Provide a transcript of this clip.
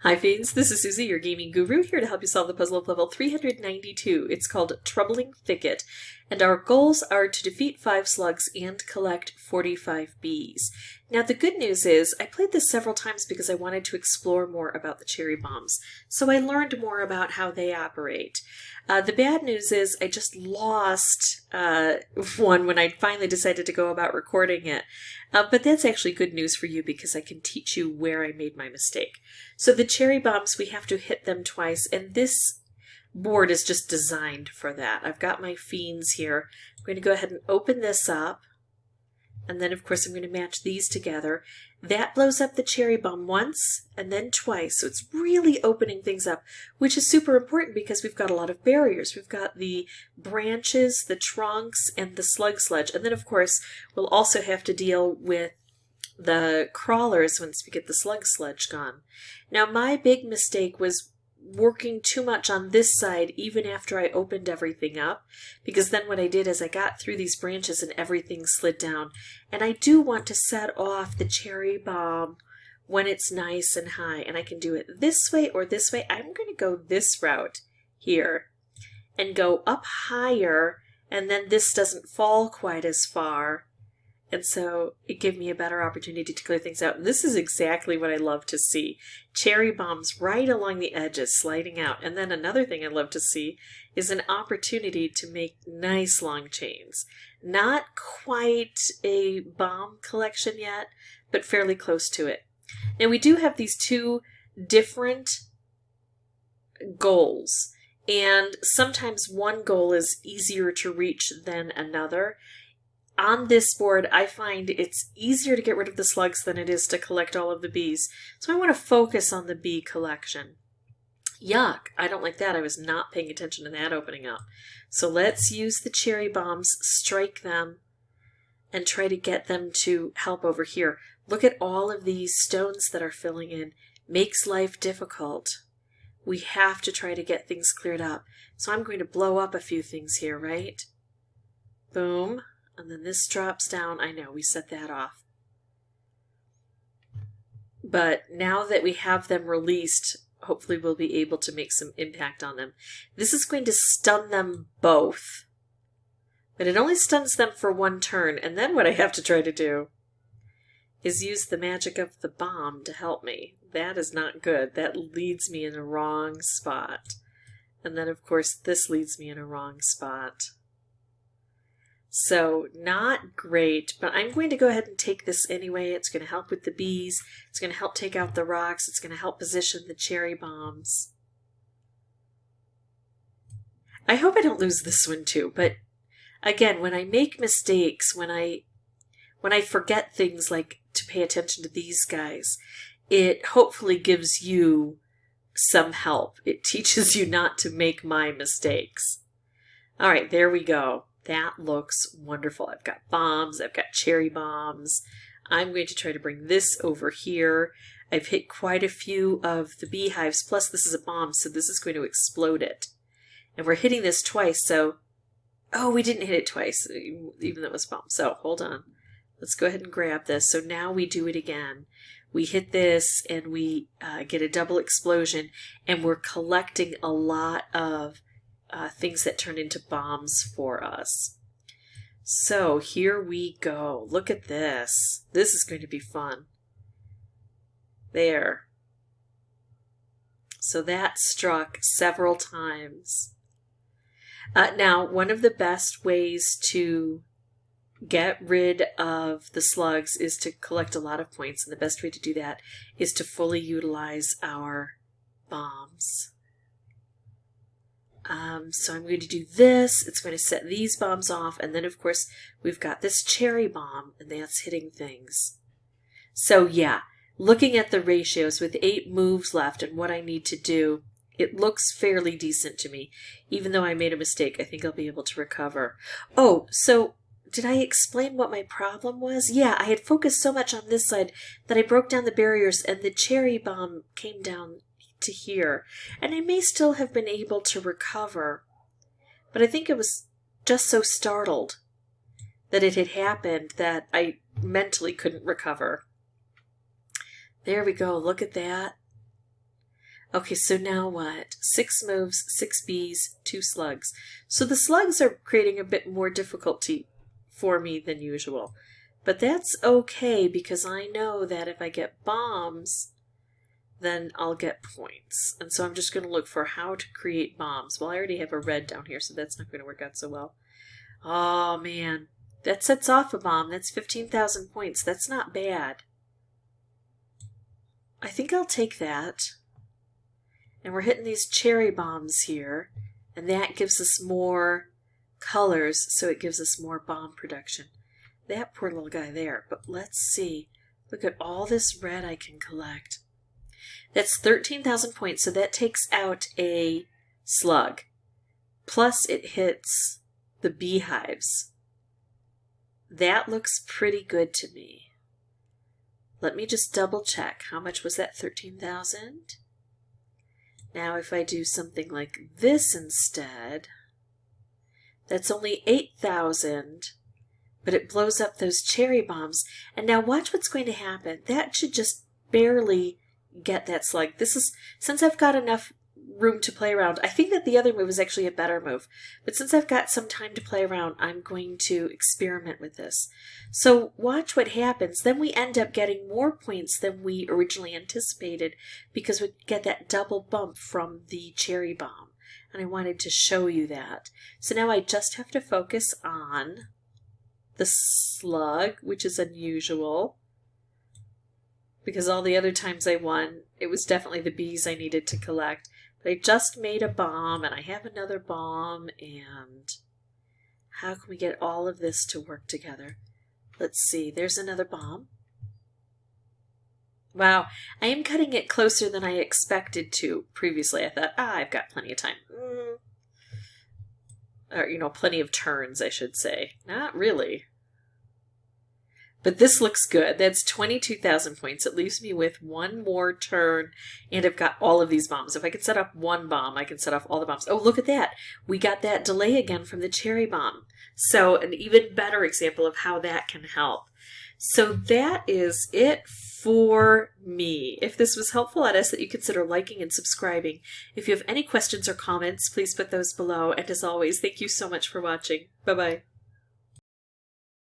Hi Fiends, this is Suzy, your gaming guru, here to help you solve the puzzle of level 392. It's called Troubling Thicket, and our goals are to defeat 5 slugs and collect 45 bees. Now the good news is, I played this several times because I wanted to explore more about the cherry bombs, so I learned more about how they operate. The bad news is I just lost one when I finally decided to go about recording it. But that's actually good news for you because I can teach you where I made my mistake. So the cherry bombs, we have to hit them twice, and this board is just designed for that. I've got my Fiends here. I'm going to go ahead and open this up, and then of course I'm going to match these together. That blows up the cherry bomb once and then twice, so it's really opening things up, which is super important because we've got a lot of barriers. We've got the branches, the trunks, and the slug sledge, and then of course we'll also have to deal with the crawlers once we get the slug sledge gone. Now my big mistake was working too much on this side even after I opened everything up, because then what I did is I got through these branches and everything slid down. And I do want to set off the cherry bomb when it's nice and high, and I can do it this way or this way. I'm going to go this route here and go up higher, and then this doesn't fall quite as far. And so it gave me a better opportunity to clear things out. And this is exactly what I love to see. Cherry bombs right along the edges sliding out. And then another thing I love to see is an opportunity to make nice long chains. Not quite a bomb collection yet, but fairly close to it. Now we do have these two different goals. And sometimes one goal is easier to reach than another. On this board, I find it's easier to get rid of the slugs than it is to collect all of the bees. So I want to focus on the bee collection. Yuck, I don't like that. I was not paying attention to that opening up. So let's use the cherry bombs, strike them, and try to get them to help over here. Look at all of these stones that are filling in. Makes life difficult. We have to try to get things cleared up. So I'm going to blow up a few things here, right? Boom. And then this drops down. I know, we set that off. But now that we have them released, hopefully we'll be able to make some impact on them. This is going to stun them both. But it only stuns them for one turn. And then what I have to try to do is use the magic of the bomb to help me. That is not good. That leads me in a wrong spot. And then of course this leads me in a wrong spot. So not great, but I'm going to go ahead and take this anyway. It's going to help with the bees. It's going to help take out the rocks. It's going to help position the cherry bombs. I hope I don't lose this one too, but again, when I make mistakes, when I forget things like to pay attention to these guys, it hopefully gives you some help. It teaches you not to make my mistakes. All right, there we go. That looks wonderful. I've got bombs. I've got cherry bombs. I'm going to try to bring this over here. I've hit quite a few of the beehives, plus this is a bomb, so this is going to explode it. And we're hitting this twice, so... Oh, we didn't hit it twice, even though it was a bomb. So, hold on. Let's go ahead and grab this. So now we do it again. We hit this, and we get a double explosion, and we're collecting a lot of things that turn into bombs for us. So here we go. Look at this. This is going to be fun. There. So that struck several times. Now, one of the best ways to get rid of the slugs is to collect a lot of points, and the best way to do that is to fully utilize our bombs. So I'm going to do this. It's going to set these bombs off. And then, of course, we've got this cherry bomb, and that's hitting things. So, yeah, looking at the ratios with 8 moves left and what I need to do, it looks fairly decent to me. Even though I made a mistake, I think I'll be able to recover. Oh, so did I explain what my problem was? Yeah, I had focused so much on this side that I broke down the barriers, and the cherry bomb came down to here, and I may still have been able to recover, but I think it was just so startled that it had happened that I mentally couldn't recover. There we go, look at that. Okay, so now what? 6 moves, 6 bees, 2 slugs. So the slugs are creating a bit more difficulty for me than usual. But that's okay because I know that if I get bombs, then I'll get points. And so I'm just going to look for how to create bombs. Well, I already have a red down here, so that's not going to work out so well. Oh, man. That sets off a bomb. That's 15,000 points. That's not bad. I think I'll take that. And we're hitting these cherry bombs here. And that gives us more colors, so it gives us more bomb production. That poor little guy there. But let's see. Look at all this red I can collect. That's 13,000 points, so that takes out a slug. Plus it hits the beehives. That looks pretty good to me. Let me just double check. How much was that? 13,000? Now if I do something like this instead, that's only 8,000, but it blows up those cherry bombs. And now watch what's going to happen. That should just barely get that slug. This is, since I've got enough room to play around, I think that the other move is actually a better move. But since I've got some time to play around, I'm going to experiment with this. So watch what happens. Then we end up getting more points than we originally anticipated because we get that double bump from the cherry bomb. And I wanted to show you that. So now I just have to focus on the slug, which is unusual, because all the other times I won, it was definitely the bees I needed to collect. But I just made a bomb, and I have another bomb, and how can we get all of this to work together? Let's see, there's another bomb. Wow, I am cutting it closer than I expected to previously. I thought, I've got plenty of time. Or, plenty of turns, I should say. Not really. But this looks good. That's 22,000 points. It leaves me with one more turn, and I've got all of these bombs. If I could set off one bomb, I can set off all the bombs. Oh, look at that. We got that delay again from the cherry bomb. So an even better example of how that can help. So that is it for me. If this was helpful, I'd ask that you consider liking and subscribing. If you have any questions or comments, please put those below. And as always, thank you so much for watching. Bye-bye.